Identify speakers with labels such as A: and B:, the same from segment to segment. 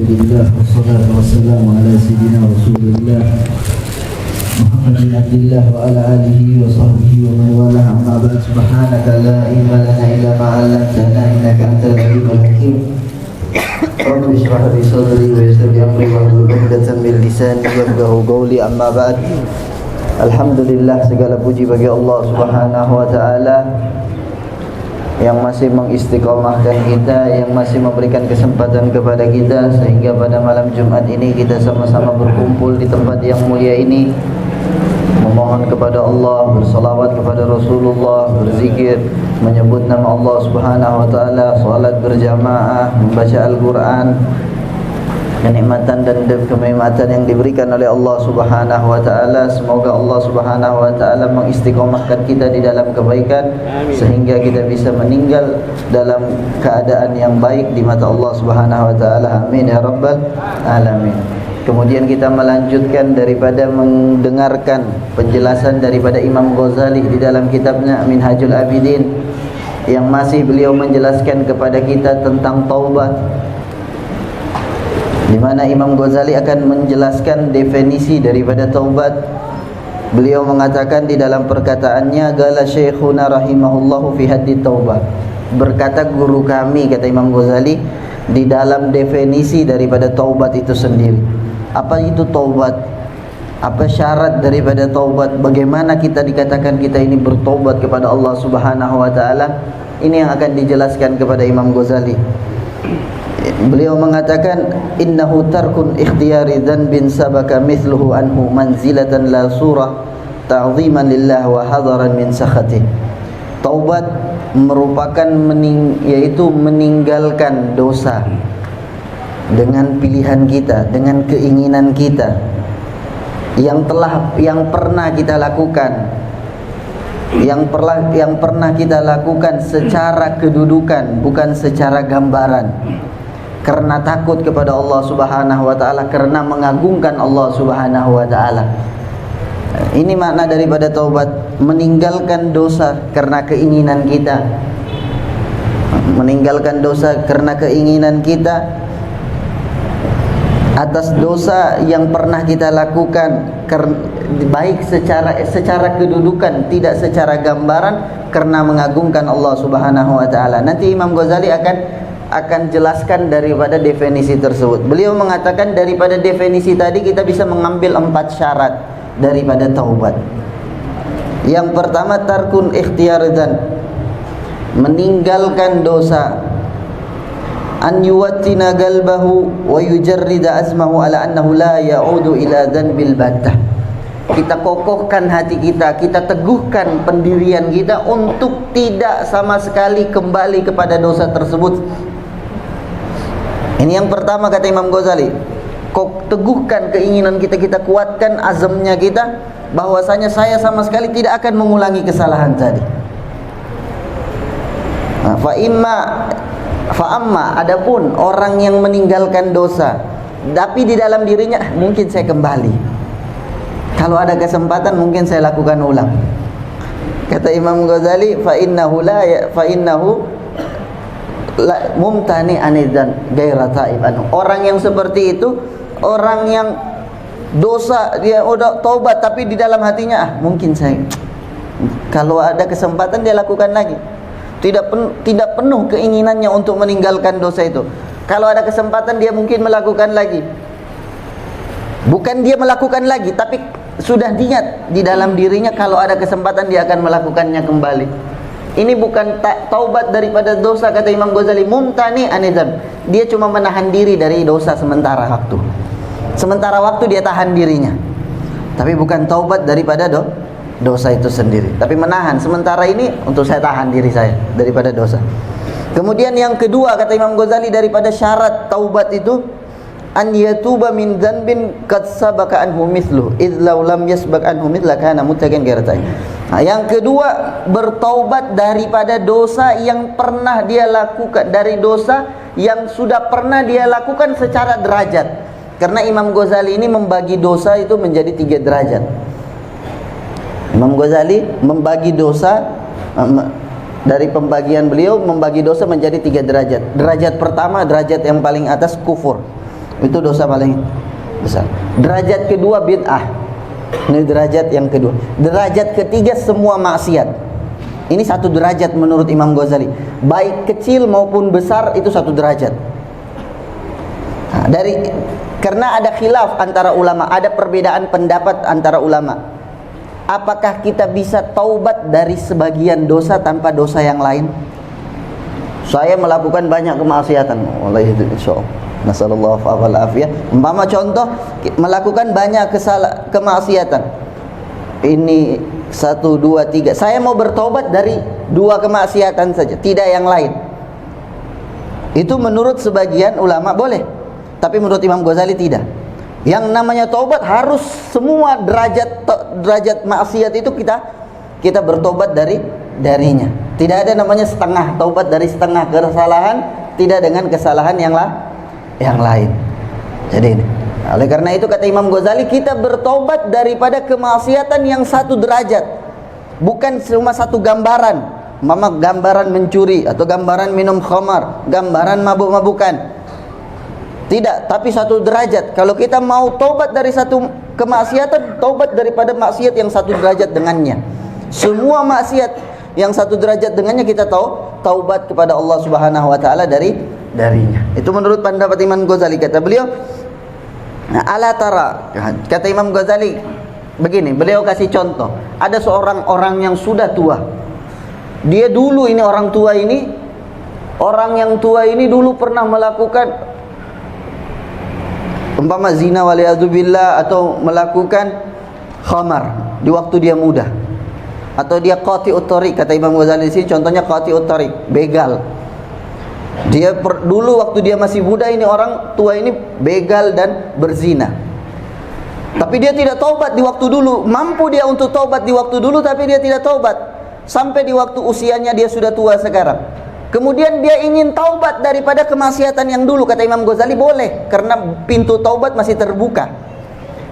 A: Alhamdulillah wassalatu wassalamu ala sayyidina Rasulillah Muhammad bin Abdillah wa ala alihi wa sahbihi wa man wala amma ba'd. Subhanaka la ilma lana illa ma 'allamtana innaka antal alimul hakim. Rabbi shrah li sadri wa yassir li amri wahlul 'uqdatam min lisani yafqahu qawli amma ba'd. Alhamdulillah, segala puji bagi Allah Subhanahu wa taala yang masih mengistiqomahkan kita, yang masih memberikan kesempatan kepada kita sehingga pada malam Jumat ini kita sama-sama berkumpul di tempat yang mulia ini, memohon kepada Allah, bersalawat kepada Rasulullah, berzikir, menyebut nama Allah Subhanahu wa taala, salat berjamaah, membaca Al-Qur'an. Kenikmatan dan kenikmatan yang diberikan oleh Allah Subhanahu wa taala, semoga Allah Subhanahu wa taala mengistiqomahkan kita di dalam kebaikan. Amin. Sehingga kita bisa meninggal dalam keadaan yang baik di mata Allah Subhanahu wa taala. Amin ya rabbal alamin. Kemudian kita melanjutkan daripada mendengarkan penjelasan daripada Imam Ghazali di dalam kitabnya Minhajul Abidin, yang masih beliau menjelaskan kepada kita tentang taubat, di mana Imam Ghazali akan menjelaskan definisi daripada taubat. Beliau mengatakan di dalam perkataannya, qala syekhuna rahimahullahu fi haddi taubah. Berkata guru kami, kata Imam Ghazali, di dalam definisi daripada taubat itu sendiri. Apa itu taubat? Apa syarat daripada taubat? Bagaimana kita dikatakan kita ini bertaubat kepada Allah Subhanahu wa taala? Ini yang akan dijelaskan kepada Imam Ghazali. Beliau mengatakan, innahu tarkun ikhtiyari dhanbin sabaka mithluhu anhu manzilatan la surah ta'ziman lillah wa hadaran min sakhatih. Taubat merupakan yaitu meninggalkan dosa dengan pilihan kita, dengan keinginan kita yang pernah kita lakukan, yang pernah kita lakukan secara kedudukan, bukan secara gambaran. Karena takut kepada Allah Subhanahu wa taala, karena mengagungkan Allah Subhanahu wa taala. Ini makna daripada taubat, meninggalkan dosa karena keinginan kita. Meninggalkan dosa karena keinginan kita atas dosa yang pernah kita lakukan, baik secara kedudukan, tidak secara gambaran, karena mengagungkan Allah Subhanahu wa taala. Nanti Imam Ghazali akan jelaskan daripada definisi tersebut. Beliau mengatakan daripada definisi tadi kita bisa mengambil 4 syarat daripada taubat. Yang pertama, tarkun ikhtiyardan, meninggalkan dosa. An yuwattina qalbahu wa yujarrida azmahu ala annahu la ya'udu ila dhanbil battah. Kita kokohkan hati kita, kita teguhkan pendirian kita untuk tidak sama sekali kembali kepada dosa tersebut. Ini yang pertama, kata Imam Ghazali. Teguhkan keinginan kita, kita kuatkan azamnya kita, bahwasanya saya sama sekali tidak akan mengulangi kesalahan tadi. Fa'amma, adapun orang yang meninggalkan dosa, tapi di dalam dirinya mungkin saya kembali, kalau ada kesempatan mungkin saya lakukan ulang. Kata Imam Ghazali, fa'innahu mumtani anidan gaira taib anu. Orang yang seperti itu, orang yang dosa, dia udah taubat tapi di dalam hatinya mungkin saya, kalau ada kesempatan dia lakukan lagi. Tidak penuh keinginannya untuk meninggalkan dosa itu. Kalau ada kesempatan dia mungkin melakukan lagi. Bukan dia melakukan lagi, tapi sudah niat di dalam dirinya kalau ada kesempatan dia akan melakukannya kembali. Ini bukan taubat daripada dosa, kata Imam Ghazali, mumtani anidan. Dia cuma menahan diri dari dosa sementara waktu. Sementara waktu dia tahan dirinya. Tapi bukan taubat daripada dosa itu sendiri. Tapi menahan, sementara ini untuk saya tahan diri saya daripada dosa. Kemudian yang kedua, kata Imam Ghazali, daripada syarat taubat itu, an yatuba min dhanbin qad sabaka anhu mithlu idz law lam yasbaq anhu mithla kana muttaqin ghairatay. Yang kedua, bertaubat daripada dosa yang pernah dia lakukan, dari dosa yang sudah pernah dia lakukan secara derajat. Karena Imam Ghazali ini membagi dosa itu menjadi 3 derajat. Imam Ghazali membagi dosa, dari pembagian beliau membagi dosa menjadi 3 derajat. Derajat pertama, derajat yang paling atas, kufur. Itu dosa paling besar. Derajat kedua bid'ah. Ini derajat yang kedua. Derajat ketiga semua maksiat. Ini satu derajat menurut Imam Ghazali. Baik kecil maupun besar itu satu derajat. Nah, karena ada khilaf antara ulama, ada perbedaan pendapat antara ulama. Apakah kita bisa taubat dari sebagian dosa tanpa dosa yang lain? Saya melakukan banyak kemaksiatan. Wallahi itu insyaallah. Nasallallahu alaihi afiyah. Umpama contoh melakukan banyak kemaksiatan. Ini 1 2 3. Saya mau bertobat dari 2 kemaksiatan saja, tidak yang lain. Itu menurut sebagian ulama boleh. Tapi menurut Imam Ghazali tidak. Yang namanya taubat harus semua derajat maksiat itu kita bertobat darinya. Tidak ada namanya setengah, taubat dari setengah kesalahan, tidak dengan kesalahan yang lain. Jadi ini. Oleh karena itu kata Imam Ghazali, kita bertobat daripada kemaksiatan yang satu derajat. Bukan cuma satu gambaran. Gambaran mencuri atau gambaran minum khamar, gambaran mabuk-mabukan. Tidak, tapi satu derajat. Kalau kita mau tobat dari satu kemaksiatan, tobat daripada maksiat yang satu derajat dengannya. Semua maksiat yang satu derajat dengannya kita taubat kepada Allah Subhanahu wa taala darinya. Itu menurut pendapat Imam Ghazali. Kata beliau, ala tara, kata Imam Ghazali begini, beliau kasih contoh. Ada seorang orang yang sudah tua. Dia dulu ini orang yang tua ini dulu pernah melakukan umpama zina waliyadzubillah, atau melakukan khamar di waktu dia muda, atau dia qati'ut thariq. Kata Imam Ghazali di sini contohnya qati'ut thariq, begal. Dia dulu waktu dia masih muda ini orang tua ini begal dan berzina. Tapi dia tidak taubat di waktu dulu. Mampu dia untuk taubat di waktu dulu, tapi dia tidak taubat sampai di waktu usianya dia sudah tua sekarang. Kemudian dia ingin taubat daripada kemaksiatan yang dulu. Kata Imam Ghazali boleh, karena pintu taubat masih terbuka.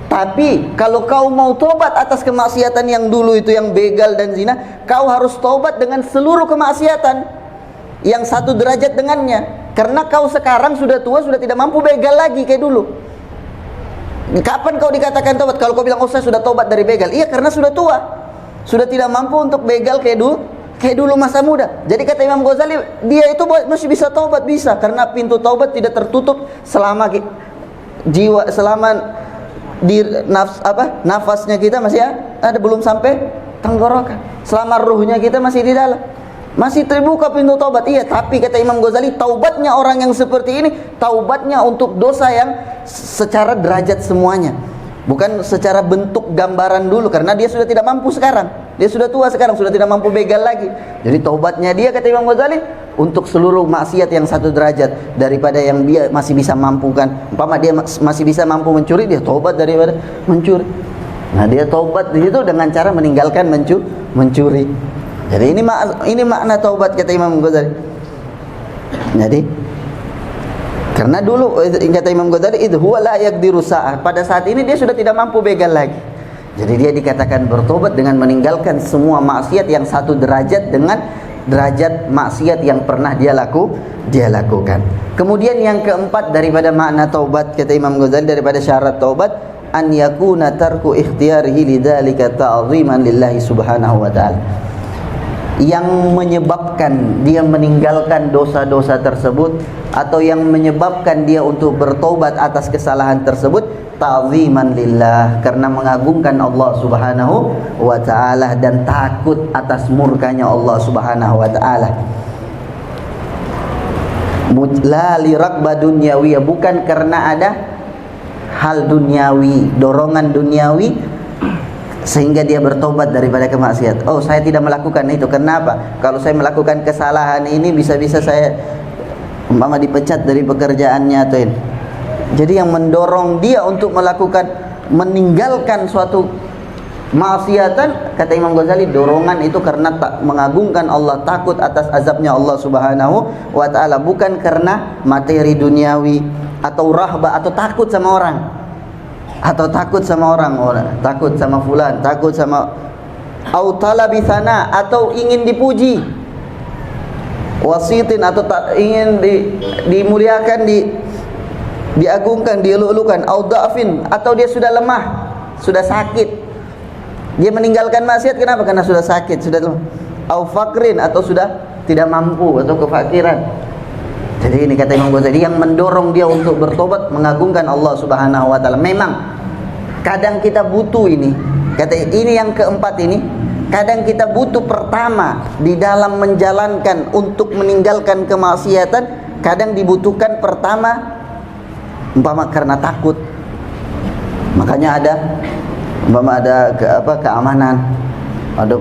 A: Tapi kalau kau mau taubat atas kemaksiatan yang dulu itu, yang begal dan zina, kau harus taubat dengan seluruh kemaksiatan yang satu derajat dengannya. Karena kau sekarang sudah tua, sudah tidak mampu begal lagi kayak dulu. Kapan kau dikatakan taubat? Kalau kau bilang, oh saya sudah taubat dari begal. Iya, karena sudah tua, sudah tidak mampu untuk begal kayak dulu masa muda. Jadi kata Imam Ghazali, dia itu masih bisa taubat, bisa, karena pintu taubat tidak tertutup selama jiwa, selama di nafasnya kita masih ada, belum sampai tenggorokan. Selama ruhnya kita masih di dalam, masih terbuka pintu taubat. Iya, tapi kata Imam Ghazali, taubatnya orang yang seperti ini, taubatnya untuk dosa yang secara derajat semuanya, bukan secara bentuk gambaran dulu, karena dia sudah tidak mampu sekarang. Dia sudah tua sekarang, sudah tidak mampu begal lagi. Jadi taubatnya dia, kata Imam Ghazali, untuk seluruh maksiat yang satu derajat daripada yang dia masih bisa mampukan. Umpama dia masih bisa mampu mencuri, dia taubat daripada mencuri. Nah, dia taubat di situ dengan cara meninggalkan mencuri. Jadi ini makna taubat kata Imam Ghazali. Jadi karena dulu kata Imam Ghazali, idh huwa la yaqdiru sa'ah, pada saat ini dia sudah tidak mampu begal lagi. Jadi dia dikatakan bertobat dengan meninggalkan semua maksiat yang satu derajat dengan derajat maksiat yang pernah dia lakukan. Kemudian yang keempat daripada makna taubat kata Imam Ghazali, daripada syarat taubat, an yakuna tarku ikhtiyarihi lidzalika ta'ziman lillahi subhanahu wa ta'ala. Yang menyebabkan dia meninggalkan dosa-dosa tersebut, atau yang menyebabkan dia untuk bertobat atas kesalahan tersebut, ta'ziman lillah, karena mengagungkan Allah Subhanahu wa ta'ala dan takut atas murkanya Allah Subhanahu wa ta'ala. La li raqba dunyawiyah, bukan karena ada hal duniawi, dorongan duniawi sehingga dia bertobat daripada kemaksiat. Oh, saya tidak melakukan itu. Kenapa? Kalau saya melakukan kesalahan ini, bisa-bisa saya umpama dipecat dari pekerjaannya atau ini. Jadi yang mendorong dia untuk meninggalkan suatu maksiatan, kata Imam Ghazali, dorongan itu karena tak mengagungkan Allah, takut atas azabnya Allah Subhanahu wa ta'ala, bukan karena materi duniawi atau rahbah, atau takut sama orang, atau takut sama orang, takut sama fulan, takut sama au talabi sana, atau ingin dipuji, wasitin, atau ingin dimuliakan diagungkan, dieluk-elukan, au dha'fin, atau dia sudah lemah, sudah sakit. Dia meninggalkan maksiat kenapa? Karena sudah sakit, sudah lemah. Au faqrin, atau sudah tidak mampu atau kefakiran. Jadi ini kata Imam Ghazali yang mendorong dia untuk bertobat, mengagungkan Allah Subhanahu wa taala. Memang kadang kita butuh ini. Kata ini yang keempat ini, kadang kita butuh pertama di dalam menjalankan untuk meninggalkan kemaksiatan, kadang dibutuhkan pertama umpama karena takut. Makanya ada umpama ada keamanan, ada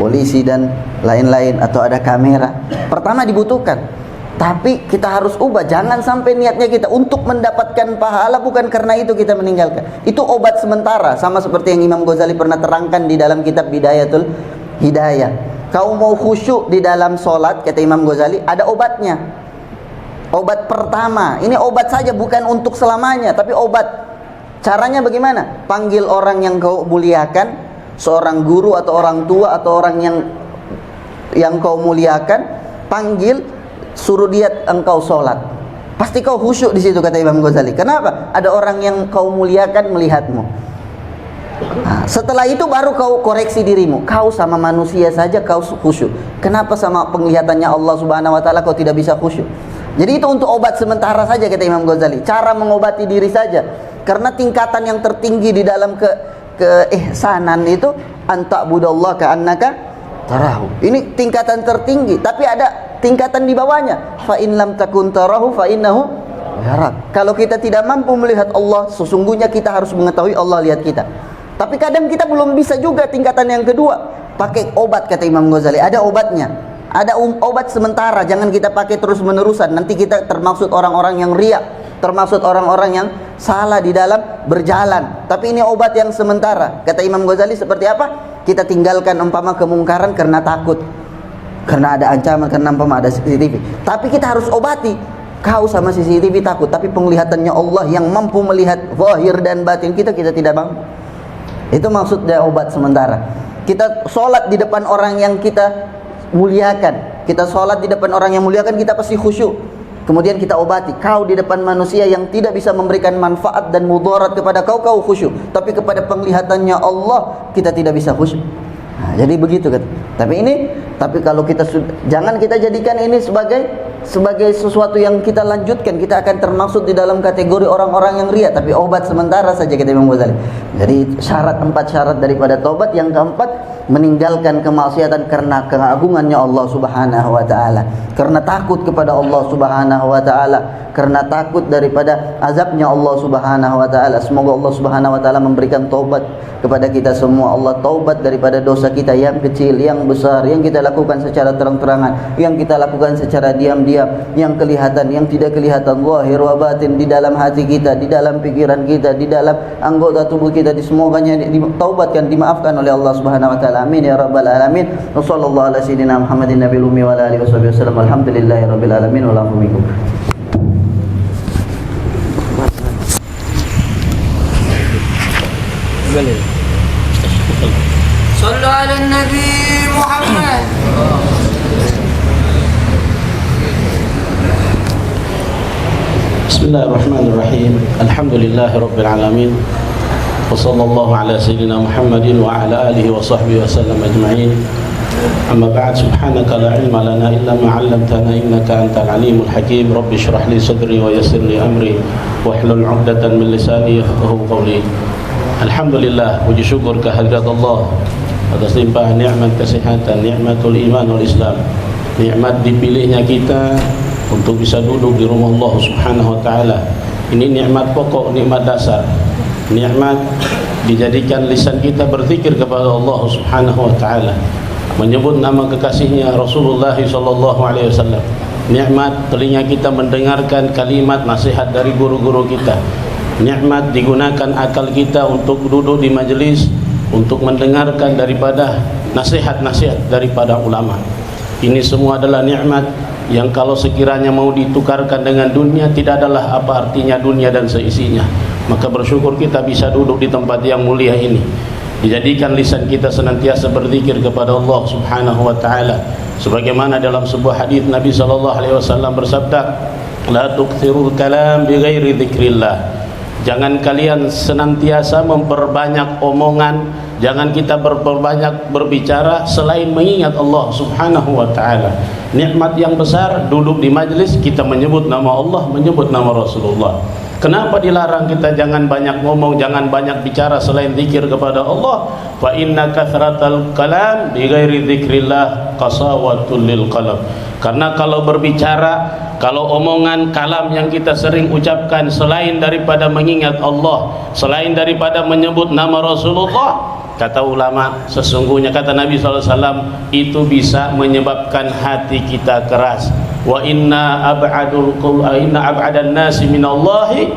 A: polisi dan lain-lain, atau ada kamera. Pertama dibutuhkan. Tapi kita harus ubah, jangan sampai niatnya kita untuk mendapatkan pahala, bukan karena itu kita meninggalkan. Itu obat sementara, sama seperti yang Imam Ghazali pernah terangkan di dalam kitab Bidayatul Hidayah. Kau mau khusyuk di dalam solat, kata Imam Ghazali, ada obatnya. Obat pertama, ini obat saja, bukan untuk selamanya, tapi obat. Caranya bagaimana? Panggil orang yang kau muliakan, seorang guru atau orang tua atau orang yang kau muliakan, panggil, suruh dia engkau sholat. Pasti kau khusyuk di situ, kata Imam Ghazali. Kenapa? Ada orang yang kau muliakan melihatmu. Nah, setelah itu baru kau koreksi dirimu. Kau sama manusia saja kau khusyuk. Kenapa sama penglihatannya Allah Subhanahu wa taala kau tidak bisa khusyuk? Jadi itu untuk obat sementara saja, kata Imam Ghazali. Cara mengobati diri saja. Karena tingkatan yang tertinggi di dalam keihsanan itu anta'budallaha ka'annaka tarahu. Ini tingkatan tertinggi, tapi ada tingkatan di bawahnya. Fa in lam takun tarahu fa innahu yarak. Kalau kita tidak mampu melihat Allah, sesungguhnya kita harus mengetahui Allah lihat kita. Tapi kadang kita belum bisa juga tingkatan yang kedua. Pakai obat, kata Imam Ghazali. Ada obatnya. Ada obat sementara, jangan kita pakai terus-menerusan. Nanti kita termaksud orang-orang yang riya, termaksud orang-orang yang salah di dalam berjalan. Tapi ini obat yang sementara. Kata Imam Ghazali seperti apa? Kita tinggalkan umpama kemungkaran karena takut, karena ada ancaman, karena umpama ada CCTV. Tapi kita harus obati. Kau sama CCTV takut, tapi penglihatannya Allah yang mampu melihat zahir dan batin kita tidak mampu. Itu maksudnya obat sementara. Kita sholat di depan orang yang kita muliakan, kita sholat di depan orang yang muliakan, kita pasti khusyuk. Kemudian kita obati. Kau di depan manusia yang tidak bisa memberikan manfaat dan mudarat kepada kau khusyuk. Tapi kepada penglihatannya Allah kita tidak bisa khusyuk. Nah, jadi begitu kan. Tapi kalau kita jangan kita jadikan ini sebagai sesuatu yang kita lanjutkan, kita akan termaksud di dalam kategori orang-orang yang riya, tapi obat sementara saja, kata Imam Ghazali. Jadi empat syarat daripada taubat. Yang keempat, meninggalkan kemaksiatan karena keagungannya Allah Subhanahu wa taala, karena takut kepada Allah Subhanahu wa taala, karena takut daripada azabnya Allah Subhanahu wa taala. Semoga Allah Subhanahu wa taala memberikan taubat kepada kita semua. Allah taubat daripada dosa kita yang kecil, yang besar, yang kita lakukan secara terang-terangan, yang kita lakukan secara diam-diam, yang kelihatan, yang tidak kelihatan, zahir wa batin, di dalam hati kita, di dalam pikiran kita, di dalam anggota tubuh kita, semuanya ditaubatkan, dimaafkan oleh Allah Subhanahu wa taala. Amin ya rabbal alamin. Wassallallahu ala sayyidina Muhammadin nabiyil ummi wa ala alihi wasallam. Alhamdulillahi rabbil alamin. Wa lakum minkum.
B: Sallu ala Nabi Muhammad.
C: Bismillahirrahmanirrahim. Alhamdulillahi rabbil alamin. Wa sallallahu ala sayyidina Muhammadin wa ala alihi wa sahbihi wa sallam ajma'in. Amma ba'd, subhanaka la ilma lana illa ma 'allamtana innaka antal alimul hakim. Rabbi shrah li sadri wa yassir li amri wahlul 'uqdatam min lisani yafqahu qawli. Alhamdulillah, puji syukur kehadirat Allah atas limpahan nikmat kesehatan, nikmatul iman wal Islam, nikmat dipilihnya kita untuk bisa duduk di rumah Allah Subhanahu wa taala. Ini nikmat pokok, nikmat dasar. Nikmat dijadikan lisan kita berzikir kepada Allah Subhanahu wa taala, menyebut nama kekasihnya Rasulullah sallallahu alaihi wasallam. Nikmat telinga kita mendengarkan kalimat nasihat dari guru-guru kita. Nikmat digunakan akal kita untuk duduk di majelis, untuk mendengarkan daripada nasihat-nasihat daripada ulama. Ini semua adalah nikmat yang kalau sekiranya mau ditukarkan dengan dunia, tidak adalah apa artinya dunia dan seisinya. Maka bersyukur kita bisa duduk di tempat yang mulia ini, dijadikan lisan kita senantiasa berzikir kepada Allah Subhanahu wa taala. Sebagaimana dalam sebuah hadis Nabi sallallahu alaihi wasallam bersabda, La tukthirul kalam bighairi dzikrillah. Jangan kalian senantiasa memperbanyak omongan, jangan kita berbanyak berbicara selain mengingat Allah Subhanahu wa taala. Nikmat yang besar duduk di majlis kita menyebut nama Allah, menyebut nama Rasulullah. Kenapa dilarang kita jangan banyak ngomong, jangan banyak bicara selain zikir kepada Allah? Fa inna kathratal kalam bighairi dzikrillah qasawatul lil qalb. Karena kalau berbicara, kalau omongan kalam yang kita sering ucapkan selain daripada mengingat Allah, selain daripada menyebut nama Rasulullah, kata ulama, sesungguhnya kata Nabi SAW, itu bisa menyebabkan hati kita keras. Wa inna ab'adan nasi minallahi,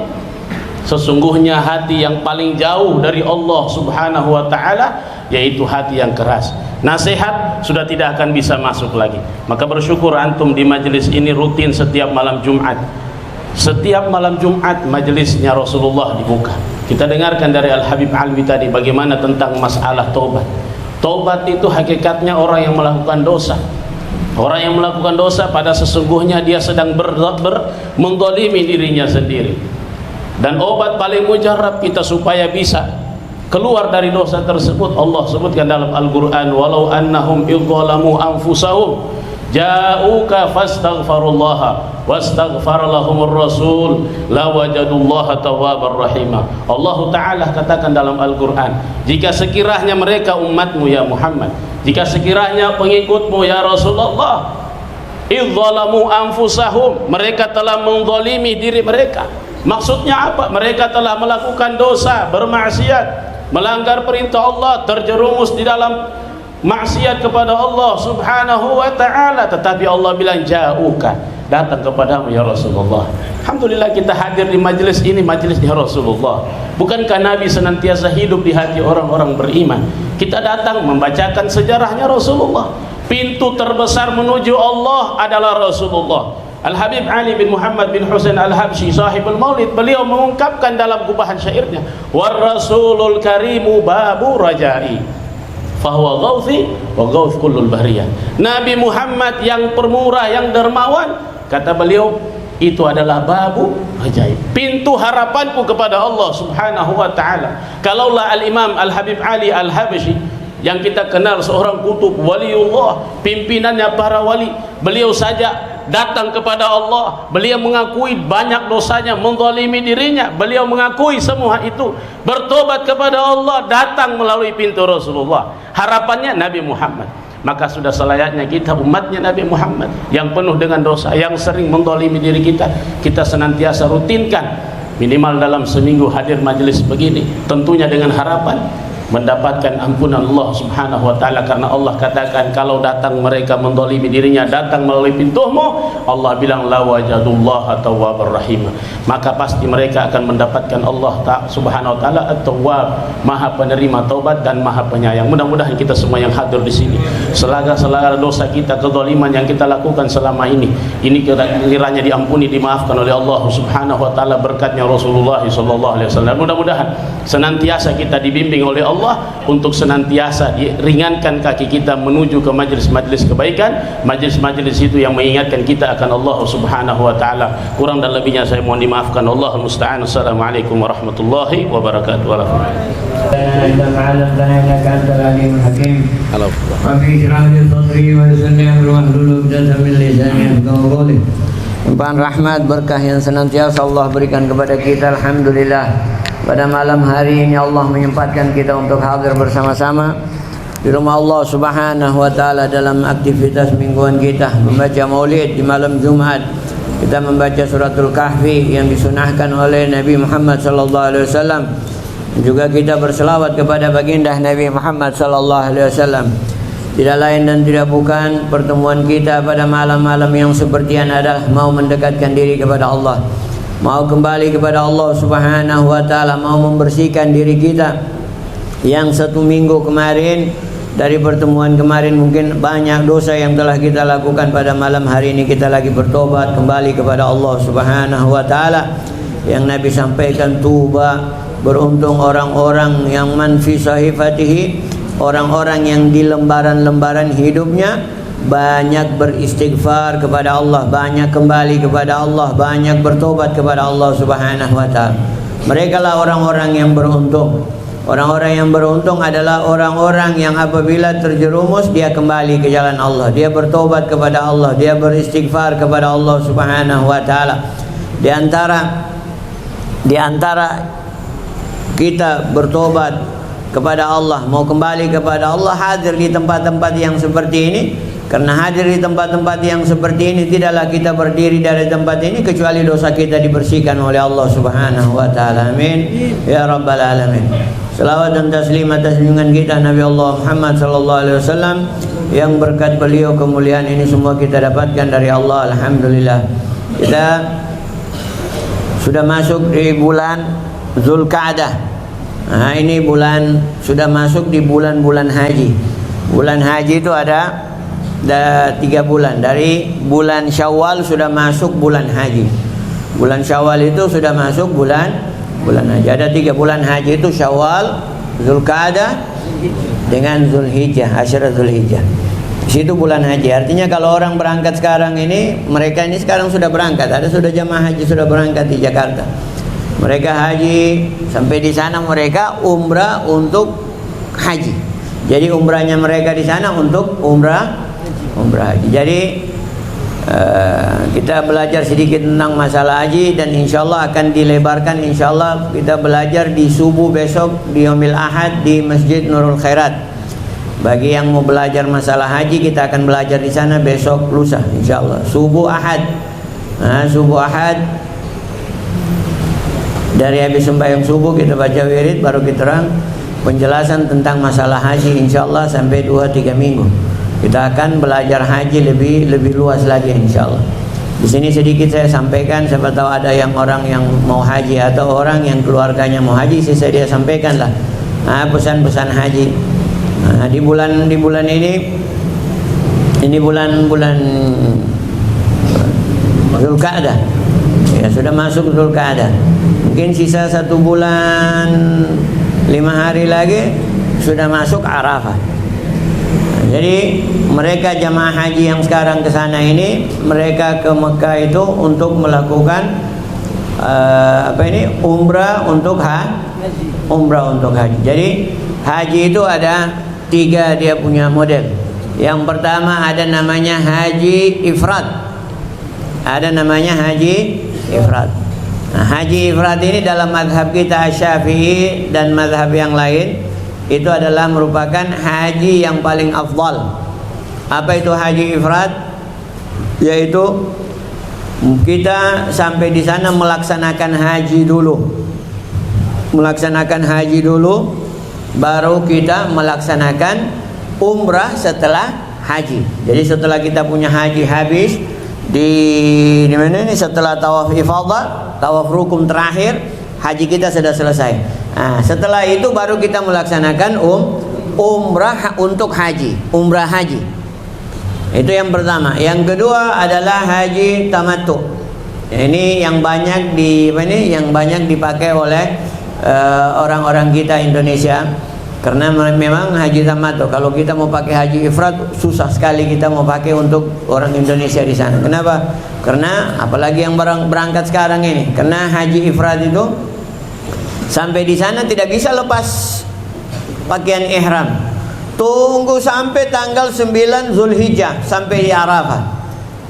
C: sesungguhnya hati yang paling jauh dari Allah Subhanahu wa taala yaitu hati yang keras. Nasihat sudah tidak akan bisa masuk lagi. Maka bersyukur antum di majelis ini rutin setiap malam Jumat. Setiap malam Jumat majelisnya Rasulullah dibuka. Kita dengarkan dari Al-Habib Alwi tadi bagaimana tentang masalah taubat. Taubat itu hakikatnya orang yang melakukan dosa. Orang yang melakukan dosa pada sesungguhnya dia sedang menggolimi dirinya sendiri. Dan obat paling mujarab kita supaya bisa keluar dari dosa tersebut, Allah sebutkan dalam Al-Quran, walau annahum idzalamu anfusahum ja'uka fastaghfirullaha wastaghfar lahumur rasul lawajadullaha tawwabar rahimah. Allah Ta'ala katakan dalam Al-Quran, jika sekiranya mereka umatmu ya Muhammad, jika sekiranya pengikutmu ya Rasulullah, idzalamu anfusahum, mereka telah menzalimi diri mereka. Maksudnya apa? Mereka telah melakukan dosa, bermaksiat, melanggar perintah Allah, terjerumus di dalam maksiat kepada Allah Subhanahu wa taala, tetapi Allah bilang ja'uka, datang kepadamu ya Rasulullah. Alhamdulillah kita hadir di majelis ini, majelisnya Rasulullah. Bukankah Nabi senantiasa hidup di hati orang-orang beriman? Kita datang membacakan sejarahnya Rasulullah. Pintu terbesar menuju Allah adalah Rasulullah. Al-Habib Ali bin Muhammad bin Husain Al-Habsyi sahibul Maulid, beliau mengungkapkan dalam gubahan syairnya, war rasulul karimu babu rajai fahuwa ghauthi wa ghauth kullul bahriyah. Nabi Muhammad yang permurah, yang dermawan, kata beliau, itu adalah babu rajai, pintu harapanku kepada Allah Subhanahu wa taala. Kalaulah Al-Imam Al-Habib Ali Al-Habsyi yang kita kenal seorang kutub waliullah, pimpinannya para wali, beliau saja datang kepada Allah, beliau mengakui banyak dosanya, menzalimi dirinya, beliau mengakui semua itu, bertobat kepada Allah, datang melalui pintu Rasulullah. Harapannya Nabi Muhammad. Maka sudah selayaknya kita umatnya Nabi Muhammad yang penuh dengan dosa, yang sering menzalimi diri kita, kita senantiasa rutinkan minimal dalam seminggu hadir majelis begini, tentunya dengan harapan mendapatkan ampunan Allah Subhanahu wa taala, karena Allah katakan kalau datang mereka menzalimi dirinya, datang melalui pintumu, Allah bilang la wajadullaha tawwabar rahim, maka pasti mereka akan mendapatkan Allah Subhanahu wa taala at-tawwab, maha penerima taubat dan maha penyayang. Mudah-mudahan kita semua yang hadir di sini, selagak-selagak dosa kita, kezaliman yang kita lakukan selama ini kiranya diampuni, dimaafkan oleh Allah Subhanahu wa taala berkatnya Rasulullah sallallahu alaihi wasallam. Mudah-mudahan senantiasa kita dibimbing oleh Allah untuk senantiasa diringankan kaki kita menuju ke majlis-majlis kebaikan, majlis-majlis itu yang mengingatkan kita akan Allah Subhanahu wa taala. Kurang dan lebihnya saya mohon dimaafkan. Allahul musta'an. Assalamualaikum warahmatullahi wabarakatuh.
B: Limpahan rahmat berkah yang senantiasa Allah berikan kepada kita, alhamdulillah. Pada malam hari ini Allah menyempatkan kita untuk hadir bersama-sama di rumah Allah Subhanahu wa taala dalam aktivitas mingguan kita, membaca maulid di malam Jumat. Kita membaca suratul Kahfi yang disunahkan oleh Nabi Muhammad sallallahu alaihi wasallam. Juga kita berselawat kepada baginda Nabi Muhammad sallallahu alaihi wasallam. Tidak lain dan tidak bukan pertemuan kita pada malam-malam yang sepertian adalah mau mendekatkan diri kepada Allah, mau kembali kepada Allah Subhanahu wa taala, mau membersihkan diri kita yang satu minggu kemarin, dari pertemuan kemarin mungkin banyak dosa yang telah kita lakukan. Pada malam hari ini kita lagi bertobat kembali kepada Allah Subhanahu wa taala. Yang Nabi sampaikan, tuba, beruntung orang-orang yang man fi sahifatihi, orang-orang yang di lembaran-lembaran hidupnya banyak beristighfar kepada Allah, banyak kembali kepada Allah, banyak bertobat kepada Allah Subhanahu wa taala. Mereka lah orang-orang yang beruntung. Orang-orang yang beruntung adalah orang-orang yang apabila terjerumus dia kembali ke jalan Allah, dia bertobat kepada Allah, dia beristighfar kepada Allah Subhanahu wa taala. Di antara kita bertobat kepada Allah, mau kembali kepada Allah, hadir di tempat-tempat yang seperti ini. Karena hadir di tempat-tempat yang seperti ini, tidaklah kita berdiri dari tempat ini kecuali dosa kita dibersihkan oleh Allah Subhanahu wa taala. Amin ya rabbal alamin. Salawat dan taslim atas junjungan kita Nabi Allah Muhammad sallallahu alaihi wasallam, yang berkat beliau kemuliaan ini semua kita dapatkan dari Allah. Alhamdulillah. Kita sudah masuk di bulan Zulqa'dah. Nah, ini sudah masuk di bulan-bulan haji. Bulan haji itu ada 3 bulan. Dari bulan Syawal sudah masuk bulan haji. Bulan Syawal itu sudah masuk bulan haji. Ada 3 bulan haji itu Syawal, Zulqa'dah dengan Zulhijjah, Asyara Zulhijjah. Di situ bulan haji. Artinya kalau orang berangkat sekarang ini, mereka ini sekarang sudah berangkat. Ada sudah jamaah haji sudah berangkat di Jakarta. Mereka haji, sampai di sana mereka umrah untuk haji. Jadi umrahnya mereka di sana untuk umrah haji. Jadi kita belajar sedikit tentang masalah haji, dan insyaallah akan dilebarkan. Insyaallah kita belajar di subuh besok di Yaumil Ahad di Masjid Nurul Khairat. Bagi yang mau belajar masalah haji, kita akan belajar di sana besok lusa insyaallah. Subuh Ahad. Subuh Ahad, dari habis sembahyang subuh kita baca wirid, baru kita terang penjelasan tentang masalah haji insyaallah sampai 2-3 minggu. Kita akan belajar haji lebih luas lagi insyaallah. Di sini sedikit saya sampaikan, siapa tahu ada orang yang mau haji atau orang yang keluarganya mau haji, saya sampaikan lah pesan-pesan haji. Di bulan ini bulan Zulqa'dah. Ya, sudah masuk Zulqa'dah. Mungkin sisa 1 bulan 5 hari lagi sudah masuk Arafah. Jadi mereka jamaah haji yang sekarang ke sana ini, mereka ke Mekah itu untuk melakukan umrah untuk haji. Jadi haji itu ada 3 dia punya model. Yang pertama ada namanya haji ifrad. Ada namanya haji ifrad. Nah, haji ifrad ini dalam mazhab kita Syafi'i dan mazhab yang lain itu adalah merupakan haji yang paling afdal. Apa itu haji ifrad? Yaitu kita sampai di sana melaksanakan haji dulu. Baru kita melaksanakan umrah setelah haji. Jadi setelah kita punya haji habis di mana ini, setelah tawaf ifadah, tawaf rukun terakhir, haji kita sudah selesai. Nah, setelah itu baru kita melaksanakan umrah untuk haji, umrah haji. Itu yang pertama. Yang kedua adalah haji tamattu. Ini yang banyak dipakai oleh orang-orang kita Indonesia, karena memang haji tamattu. Kalau kita mau pakai haji ifrad susah sekali kita mau pakai untuk orang Indonesia di sana. Kenapa? Karena apalagi yang berangkat sekarang ini, karena haji ifrad itu sampai di sana tidak bisa lepas pakaian ihram. Tunggu sampai tanggal 9 Zulhijjah sampai di Arafah.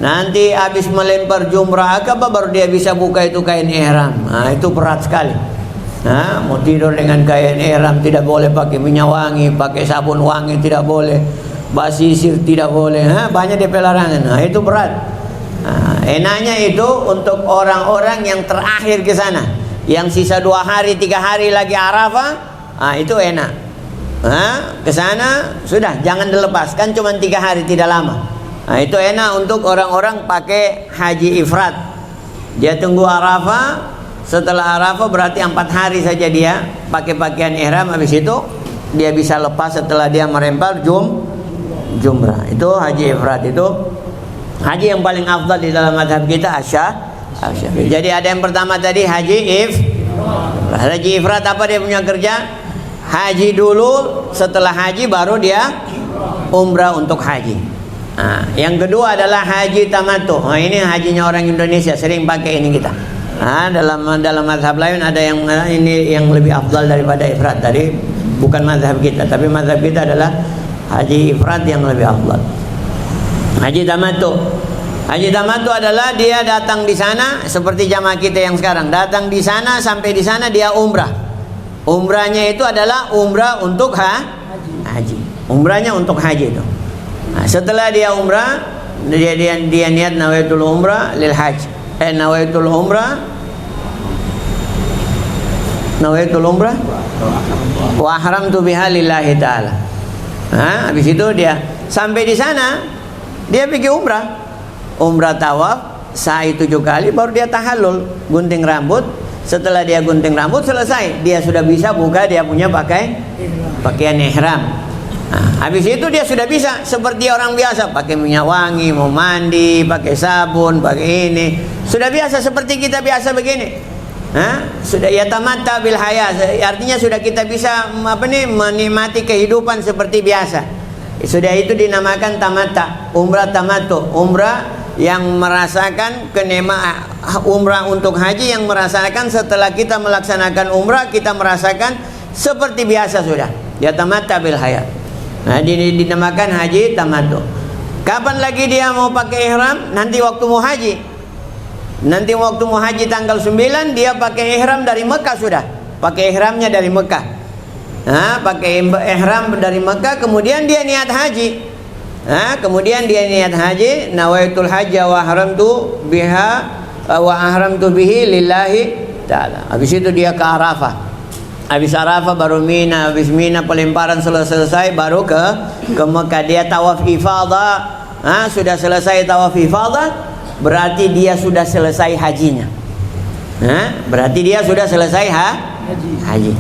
B: Nanti habis melempar jumrah Akabah baru dia bisa buka itu kain ihram. Nah, itu berat sekali. Nah, mau tidur dengan kain ihram tidak boleh, pakai minyak wangi, pakai sabun wangi tidak boleh, basisir tidak boleh. Banyak dia pelarangan. Nah, itu berat. Nah, enaknya itu untuk orang-orang yang terakhir ke sana, yang sisa 2 hari 3 hari lagi Arafah. Itu enak. Ke sana sudah jangan dilepaskan, cuma 3 hari tidak lama. Nah, itu enak untuk orang-orang pakai haji ifrad. Dia tunggu Arafah. Setelah Arafah berarti 4 hari saja dia pakai pakaian ihram. Habis itu dia bisa lepas setelah dia merempar jumrah. Itu haji ifrad, itu haji yang paling afdal di dalam mazhab kita Asy-Syafi'i. Jadi ada yang pertama tadi haji ifrad. Apa dia punya kerja? Haji dulu, setelah haji baru dia umrah untuk haji. Yang kedua adalah haji tamattu. Ini hajinya orang Indonesia, sering pakai ini kita. Dalam mazhab lain ada yang ini yang lebih afdal daripada ifrad. Tadi bukan mazhab kita, tapi mazhab kita adalah haji ifrad yang lebih afdal. Haji tamattu. Haji tamattu adalah dia datang di sana seperti jamaah kita yang sekarang, datang di sana, sampai di sana dia umrah. Umrahnya itu adalah umrah untuk haji. Umrahnya untuk haji itu. Setelah dia umrah, dia niat nawaitul umrah lil hajj. Nawaitul umrah wa ahramtu biha lillahi ta'ala. Habis itu dia sampai di sana, dia pergi umrah tawaf, sa'i 7 kali, baru dia tahallul, gunting rambut. Setelah dia gunting rambut selesai, dia sudah bisa buka dia punya pakaian ihram. Habis itu dia sudah bisa seperti orang biasa, pakai minyak wangi, mau mandi, pakai sabun, pakai ini. Sudah biasa seperti kita biasa begini. Sudah ya tamatta bil haya, artinya sudah kita bisa menikmati kehidupan seperti biasa. Sudah itu dinamakan tamatta, umrah tamattu, umrah yang merasakan kenikmatan, umrah untuk haji yang merasakan setelah kita melaksanakan umrah kita merasakan seperti biasa sudah. Ya tamatta bil haya. Dinamakan haji tamattu. Kapan lagi dia mau pakai ihram? Nanti waktu mau haji. Nanti waktu mau haji tanggal 9 dia pakai ihram dari Mekah sudah. Pakai ihramnya dari Mekah. Pakai ihram dari Mekah, kemudian dia niat haji. Kemudian dia niat haji, nawaitul hajja wa ahramtu bihi lillahi ta'ala. Habis itu dia ke Arafah. Habis Arafah baru Mina, habis Mina pelemparan selesai baru ke Mekah. Dia tawaf ifadah. Sudah selesai tawaf ifadah, berarti dia sudah selesai hajinya. Berarti dia sudah selesai haji.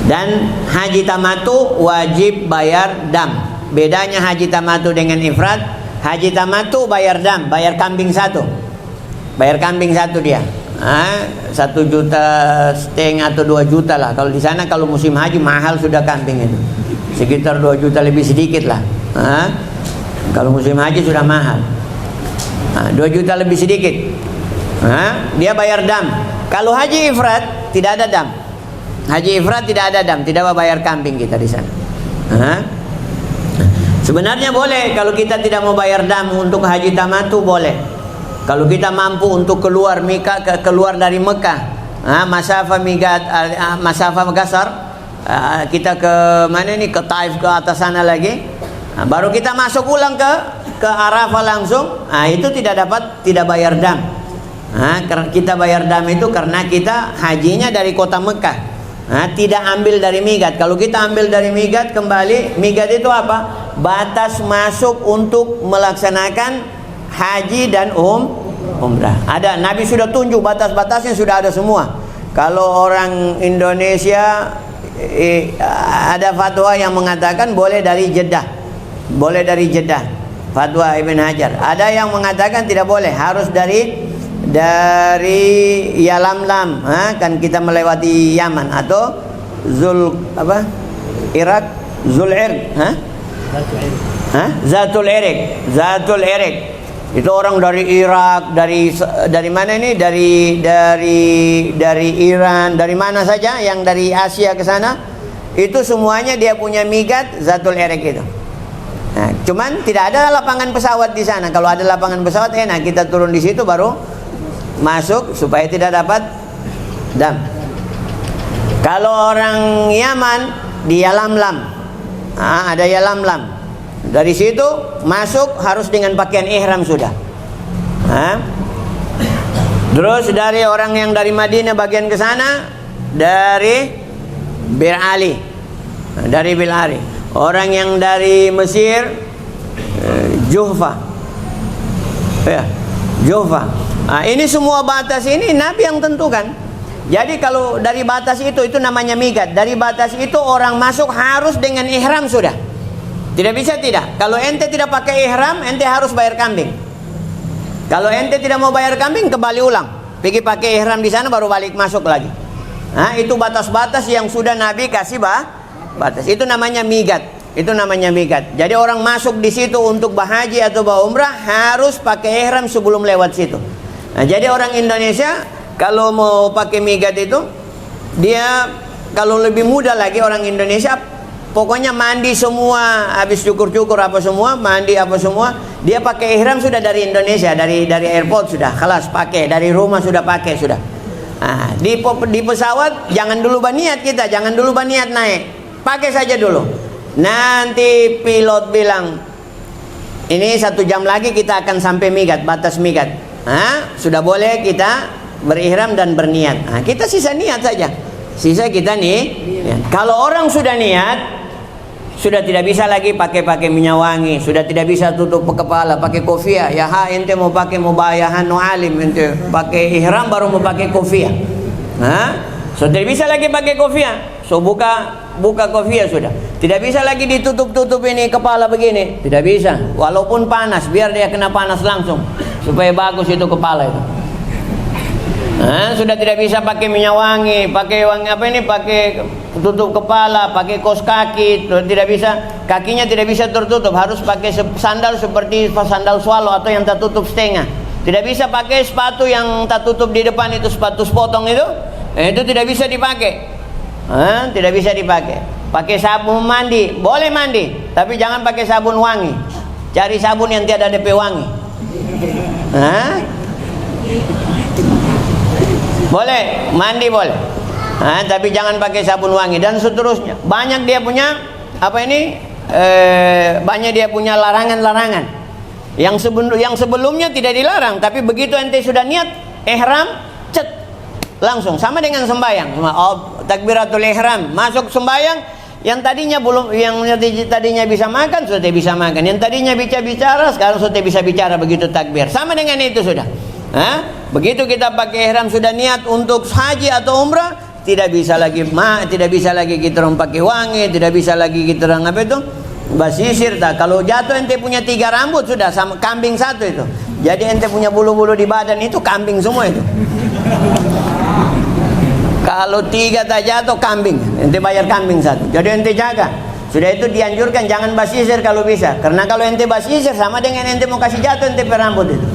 B: Dan haji tamattu wajib bayar dam. Bedanya haji tamattu dengan ifrad, haji tamattu bayar dam, bayar kambing satu. Bayar kambing satu dia. 1,5 juta atau 2 juta lah. Kalau di sana kalau musim haji mahal sudah kambing itu. Sekitar 2 juta lebih sedikit lah. Kalau musim haji sudah mahal. 2 juta lebih sedikit. Dia bayar dam. Kalau haji ifrad tidak ada dam. Haji ifrad tidak ada dam, tidak bayar kambing kita di sana. Sebenarnya boleh kalau kita tidak mau bayar dam untuk haji tamattu boleh. Kalau kita mampu untuk keluar dari Mekah, masafah miqat, masafah Qasar, kita ke mana ini, ke Taif, ke atas sana lagi, baru kita masuk ulang ke Arafah langsung. Itu tidak bayar dam. Karena kita bayar dam itu karena kita hajinya dari kota Mekah, tidak ambil dari miqat. Kalau kita ambil dari miqat kembali, miqat itu apa? Batas masuk untuk melaksanakan haji dan umrah. Ada, Nabi sudah tunjuk batas-batasnya, sudah ada semua. Kalau orang Indonesia ada fatwa yang mengatakan boleh dari Jeddah. Boleh dari Jeddah. Fatwa Ibn Hajar. Ada yang mengatakan tidak boleh, harus dari Yalamlam, kan kita melewati Yaman, atau Irak, Zatul Irq. Itu orang dari Irak, dari mana ini? Dari Iran, dari mana saja yang dari Asia ke sana, itu semuanya dia punya miqat Zatul Irq itu. Cuman tidak ada lapangan pesawat di sana. Kalau ada lapangan pesawat enak, kita turun di situ baru masuk supaya tidak dapat dam. Kalau orang Yaman di Yalamlam, ada Yalamlam. Dari situ masuk harus dengan pakaian ihram sudah. Terus dari orang yang dari Madinah bagian ke sana, dari Bir Ali, orang yang dari Mesir, Juhfa, Juhfa. Ini semua batas ini Nabi yang tentukan. Jadi kalau dari batas itu namanya miqat. Dari batas itu orang masuk harus dengan ihram sudah. Tidak bisa tidak. Kalau ente tidak pakai ihram, ente harus bayar kambing. Kalau ente tidak mau bayar kambing, kembali ulang. Pergi pakai ihram di sana baru balik masuk lagi. Itu batas-batas yang sudah Nabi kasih batas. Itu namanya miqat. itu namanya mikat. Jadi orang masuk di situ untuk berhaji atau berumrah harus pakai ihram sebelum lewat situ. Nah, jadi orang Indonesia kalau mau pakai mikat itu, dia kalau lebih mudah lagi orang Indonesia, pokoknya mandi semua, habis cukur-cukur apa semua, mandi apa semua, dia pakai ihram sudah dari Indonesia, dari airport sudah, kelas pakai, dari rumah sudah pakai sudah. Nah, di pesawat jangan dulu berniat kita, jangan dulu berniat naik, pakai saja dulu. Nanti pilot bilang, ini 1 jam lagi kita akan sampai mikat, batas mikat. Nah, sudah boleh kita berihram dan berniat. Nah, kita sisa niat saja. Sisa kita nih. Kalau orang sudah niat, sudah tidak bisa lagi pakai minyak wangi, sudah tidak bisa tutup kepala, pakai kofiah. Ya ente mau pakai mubayahan no alim, ente pakai ihram baru mau pakai kofiah. Nah, sudah tidak bisa lagi pakai kofiah. So buka kofiah sudah. Tidak bisa lagi ditutup ini kepala begini. Tidak bisa. Walaupun panas, biar dia kena panas langsung supaya bagus itu kepala itu. Nah, sudah tidak bisa pakai minyak wangi, pakai wangi apa ini? Pakai tutup kepala, pakai kaos kaki, tidak bisa. Kakinya tidak bisa tertutup, harus pakai sandal seperti sandal swallow atau yang tertutup setengah. Tidak bisa pakai sepatu yang tertutup di depan itu, sepatu sepotong itu. Itu tidak bisa dipakai. Tidak bisa dipakai. Pakai sabun mandi, boleh mandi, tapi jangan pakai sabun wangi. Cari sabun yang tiada DP wangi. Boleh mandi boleh, tapi jangan pakai sabun wangi dan seterusnya. Banyak dia punya apa ini? Banyak dia punya larangan-larangan. Yang sebelumnya tidak dilarang, tapi begitu ente sudah niat ihram, langsung sama dengan sembahyang. Takbiratul ihram, masuk sembahyang. Yang tadinya bisa makan sudah bisa makan. Yang tadinya bisa bicara sekarang sudah bisa bicara begitu takbir. Sama dengan itu sudah. Begitu kita pakai ihram sudah niat untuk haji atau umrah, tidak bisa lagi kita orang pakai wangi, tidak bisa lagi kita orang apa itu? Basisir. Kalau jatuh ente punya 3 rambut sudah sama kambing 1 itu. Jadi ente punya bulu-bulu di badan itu kambing semua itu. Kalau 3 tak jatuh kambing, ente bayar kambing 1. Jadi ente jaga. Sudah itu dianjurkan jangan basisir kalau bisa. Karena kalau ente basisir sama dengan ente mau kasih jatuh ente rambut itu.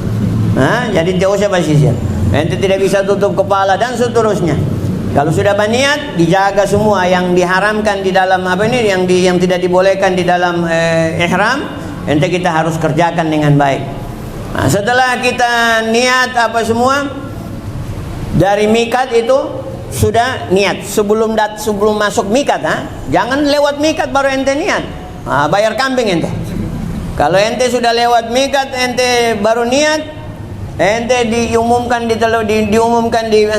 B: Jadi tidak usah basisir. Ente tidak bisa tutup kepala dan seterusnya. Kalau sudah berniat dijaga semua yang diharamkan di dalam apa ini, yang tidak dibolehkan di dalam ihram, ente kita harus kerjakan dengan baik. Nah, setelah kita niat apa semua dari mikat itu sudah niat sebelum masuk mikat, jangan lewat mikat baru ente niat. Bayar kambing ente. Kalau ente sudah lewat mikat ente baru niat, ente diumumkan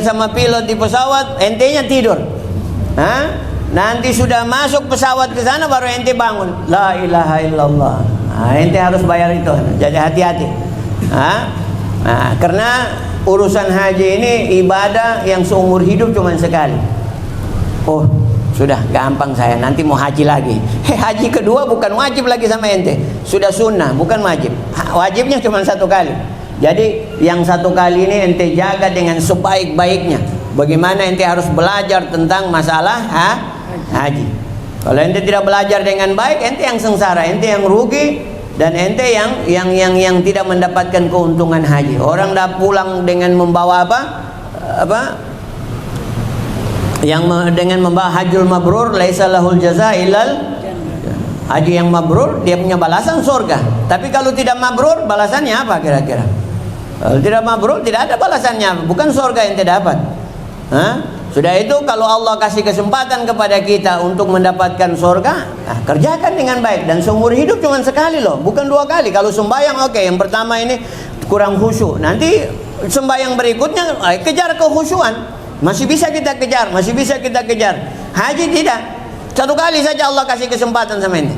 B: sama pilot di pesawat, entenya tidur. Nanti sudah masuk pesawat ke sana baru ente bangun. La ilaha illallah. Ente harus bayar itu. Jadi hati-hati. Karena urusan haji ini ibadah yang seumur hidup cuma sekali. Oh, sudah gampang saya, nanti mau haji lagi. Haji kedua bukan wajib lagi sama ente. Sudah sunnah, bukan wajib. Wajibnya cuma 1 kali. Jadi yang 1 kali ini ente jaga dengan sebaik-baiknya. Bagaimana ente harus belajar tentang masalah haji. Kalau ente tidak belajar dengan baik, ente yang sengsara, ente yang rugi. Dan ente yang tidak mendapatkan keuntungan haji. Orang dah pulang dengan membawa dengan membawa hajjul mabrur, laisa lahul jaza illal haji yang mabrur, dia punya balasan surga. Tapi kalau tidak mabrur, balasannya apa kira-kira? Kalau tidak mabrur, tidak ada balasannya, bukan surga yang tidak dapat. Sudah itu kalau Allah kasih kesempatan kepada kita untuk mendapatkan surga, kerjakan dengan baik. Dan seumur hidup cuma sekali loh, bukan 2 kali. Kalau sembahyang oke, yang pertama ini kurang khusyuk, nanti sembahyang berikutnya kejar kekhusyuan. Masih bisa kita kejar, Haji tidak, 1 kali saja Allah kasih kesempatan sama ente.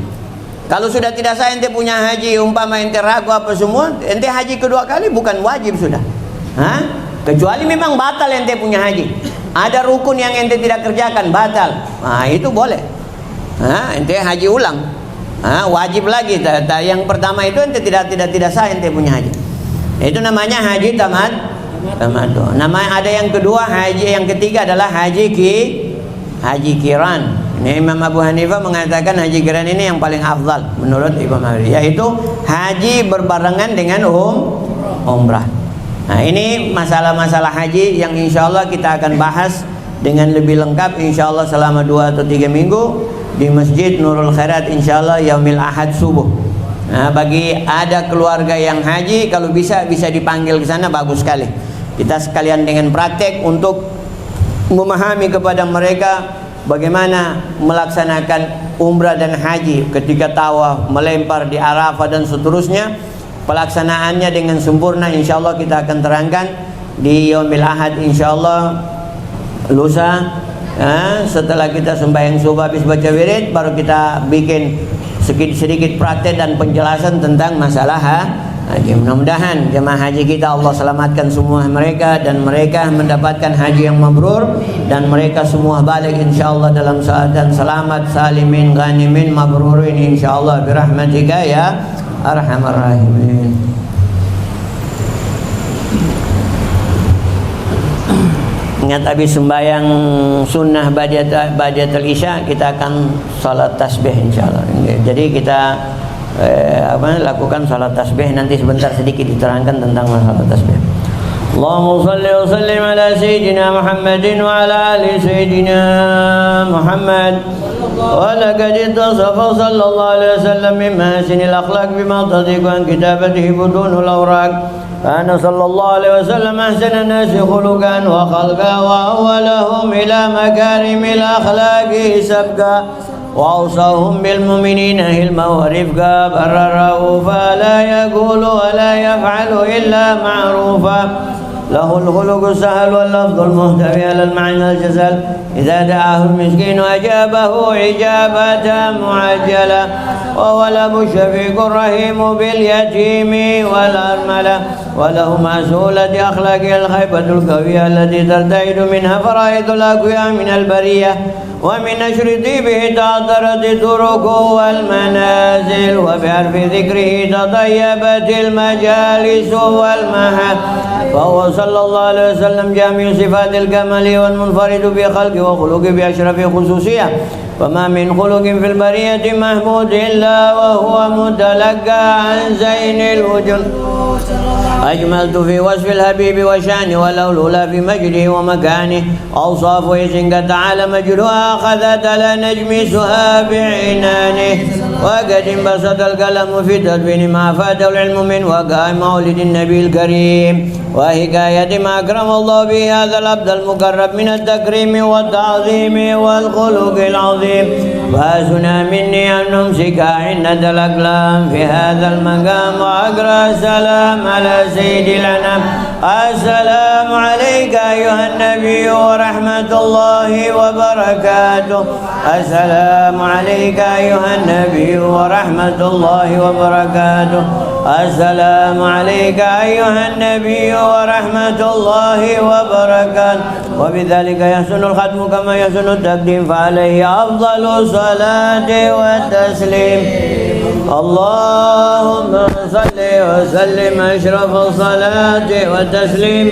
B: Kalau sudah tidak sah ente punya haji, umpama ente ragu apa semua, ente haji kedua kali bukan wajib sudah. Kecuali memang batal ente punya haji. Ada rukun yang ente tidak kerjakan, batal. Itu boleh. Ente haji ulang. Wajib lagi. Yang pertama itu ente tidak sah ente punya haji. Itu namanya haji tamattu. Nama ada yang kedua, haji yang ketiga adalah haji kiran. Ini Imam Abu Hanifah mengatakan haji kiran ini yang paling afdal menurut Imam Ahmad, yaitu haji berbarengan dengan umrah. Nah, ini masalah-masalah haji yang insya Allah kita akan bahas dengan lebih lengkap insya Allah selama 2 atau 3 minggu di Masjid Nurul Khairat insya Allah yaumil Ahad subuh. Nah, bagi ada keluarga yang haji, kalau bisa dipanggil ke sana, bagus sekali. Kita sekalian dengan praktek untuk memahami kepada mereka bagaimana melaksanakan umrah dan haji ketika tawaf, melempar di Arafah dan seterusnya. Pelaksanaannya dengan sempurna insya Allah kita akan terangkan di yaumil Ahad insya Allah lusa. Setelah kita sembahyang subuh habis baca wirid, baru kita bikin sedikit praktek dan penjelasan tentang masalah haji. Mudah-mudahan jemaah haji kita Allah selamatkan semua mereka, dan mereka mendapatkan haji yang mabrur, dan mereka semua balik insyaallah dalam keadaan selamat, salimin, ghanimin, mabrurin insyaallah birahmatika ya arhamar rahimin. Ingat habis sembahyang sunnah ba'datul isya kita akan salat tasbih insyaallah. Jadi kita lakukan salat tasbih, nanti sebentar sedikit diterangkan tentang masalah tasbih. Allahumma shalli wa sallim ala sayyidina Muhammadin wa ala ali sayyidina Muhammad. Wa laqad ittasafa sallallahu alaihi wasallam min mahasinil akhlaq bima tadiqu an kitabatihi budunul awraq. Kana sallallahu alaihi wasallam ahsana nasi khuluqan wa khalqa wa awwalahum ila makarimil akhlaqi sabqa. وأوصاهم بالمؤمنين علما ورفقا برا رؤوفا لا يقول ولا يفعل إلا معروفا له الخلق السهل واللفظ المهتوي على المعنى الجزل إذا دعاه المسكين أجابه إجابة معجلة وهو الأب الشفيق الرحيم باليتيم والأرملة وله مع سهولة أخلاقه الخيبة القوية التي ترتعد منها فرائض الأقوياء من البرية ومن نشر طيبه تعطرت الطرق والمنازل وبحرف ذكره تطيبت المجالس والمحل فهو صلى الله عليه وسلم جامع صفات الكمال والمنفرد بخلقه وخلقه بأشرف خصوصية فما من خلق في البرية محمود إلا وهو متلقى عن زين الوجود أجملت في وصف الحبيب وشانه والأولى في مجده ومكانه أوصافه إذن تعالى مجدها أخذت على نجم سهاب عنانه وقد انبسط القلم في تدوين ما فاته العلم من وقع مولد النبي الكريم وحكاية ما أكرم الله به هذا العبد المقرب من التكريم والتعظيم والخلق العظيم فاسنا مني أن نمسك عند الأقلام في هذا المقام وأقرأ السلام على سيد الأنام السلام عليك أيها النبي ورحمة الله وبركاته السلام عليك أيها النبي ورحمة الله وبركاته السلام عليك أيها النبي ورحمة الله وبركاته وبذلك يحسن الختم كما يحسن التقديم فعليه أفضل الصلاة والتسليم اللهم صل وسلم أشرف الصلاة والتسليم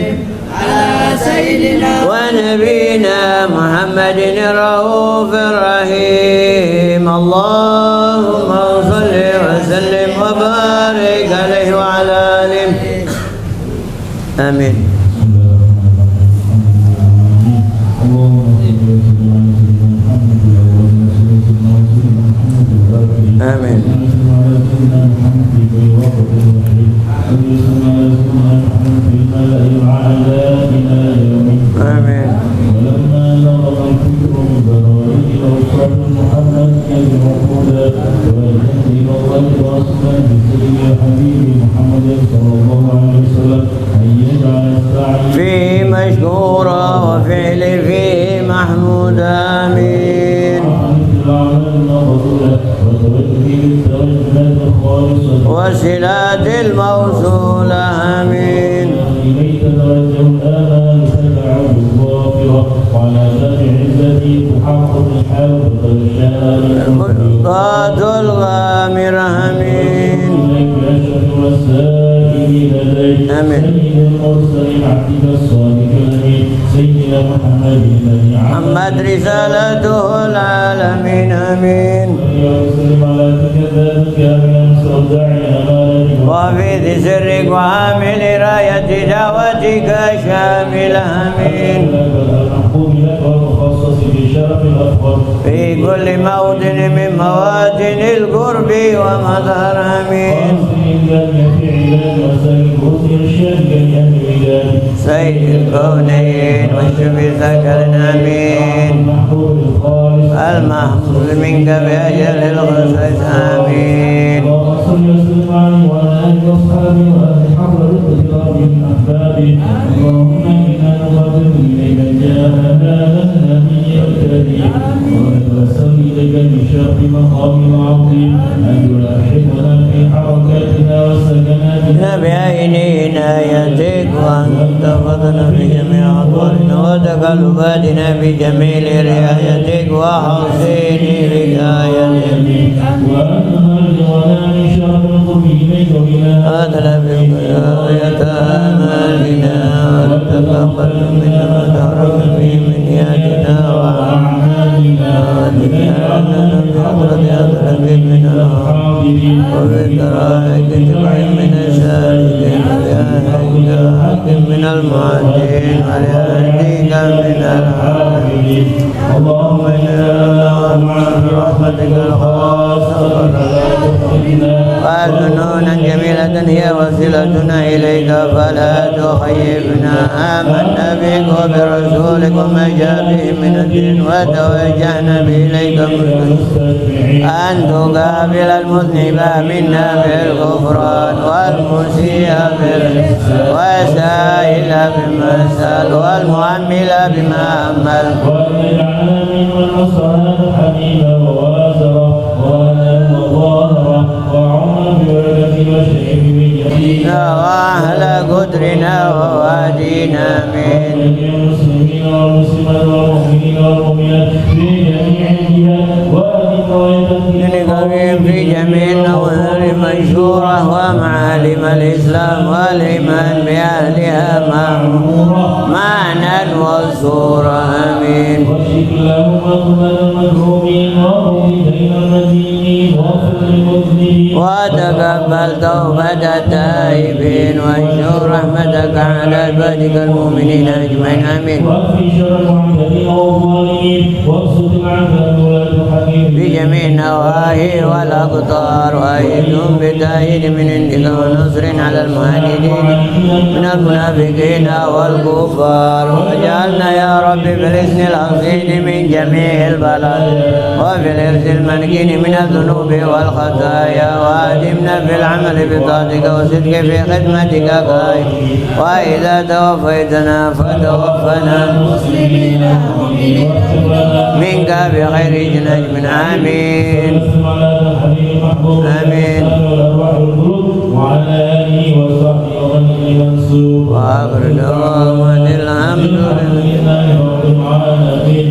B: على سيدنا ونبينا محمد الرؤوف الرحيم اللهم صل وسلم وبارك عليه وعلى آله آمين آمين آمين
D: ولما نظر الفكر بضرائب الأوصاف محمد الموجودة ويهدي إلى الله واصلا بسيد حبيب محمد صلى الله عليه وسلم أن يجعل السعي
B: فيه مشكورا وفعل فيه محمود آمين وصلات الموصولة آمين
D: سيد المرسلين عبدك الصادق الأمين سيدنا محمد الذي
B: محمد رسالته العالمين آمين
D: وسلم على تكذب كاملا مستودع أمانتك
B: وحفظ سرك وعامل راية دعوتك شامل آمين
D: المحبوب لك والمخصص بشرف الأفضل
B: في كل موطن من مواطن القرب ومظهر آمين سيد الكونين والشفي ذكر آمين المحفوظ منك بأجل الغسل آمين
D: اللهم صل وسلم عليه وعلى آله وأصحابه وأهل حضرة الكرام من أحبابه اللهم إنا نقدم إليك جاهنا النبي الكريم ونتوسل إليك بشرف مقام العظيم أن تلاحقنا في حركاتنا وسكناتنا
B: بعين عنايتك وأن تحفظنا بجميع أطوارنا وتقلباتنا بجميل رعايتك وحسين رعايتك
D: وأن نرجعنا من شر القرب إليك وإلى
B: أطلب غاية آمالنا وتقبل منا ما تحرم به من نياتنا وأعمالنا وتجعلنا بحضرة أطلب من الحاضرين وبكرائك تبع من الساجدين وبأهلك من المعدين ولأهلك من العابدين اللهم إنا برحمتك الخاصة وأذنونا جميلة هي وسيلتنا إليك فلا تخيبنا آمنا بك وبرسولك وما جاء به من الدين وتوجهنا به إليك مسلمين أن تقابل المذنب منا بالغفران والمسيء بالإحسان والسائل بما سأل والمعمل بما عمل
D: وتجعلنا ممن نصرنا الحبيب ووازره وأنا وظاهره وعمر بولدك وشيخ بجدينا
B: وأهل قدرنا ووادينا من
D: المسلمين والمسلمات والمؤمنين والمؤمنات في جميع الجهات
B: لنقوم في جميع النوار منشورة ومعالم الإسلام والإيمان بأهلها معنى والصورة آمين
D: واشف اللهم قبل المكروبين ومؤمنين المدينين واغفر للمذنبين
B: وتقبل توبة التائبين وانشر رحمتك على عبادك المؤمنين أجمعين آمين
D: واكفي شر المعتدين والظالمين وابسط العذاب ولا تحمل
B: في جميع النواحي والأقطار وأيدهم بتأييد من عندك ونصر على المهاجرين من المنافقين والكفار واجعلنا يا رب بالإذن الأصيل من جميع البلاد وفي الإرث المنكين من الذنوب والخطايا وأدمنا في العمل بطاعتك وصدق في خدمتك قائم وإذا توفيتنا فتوفنا منك بخير جناج من آمين آمين
D: وعلى آله وصحبه ومن منصور
B: وآخر دعوانا الحمد لله
D: لله رب العالمين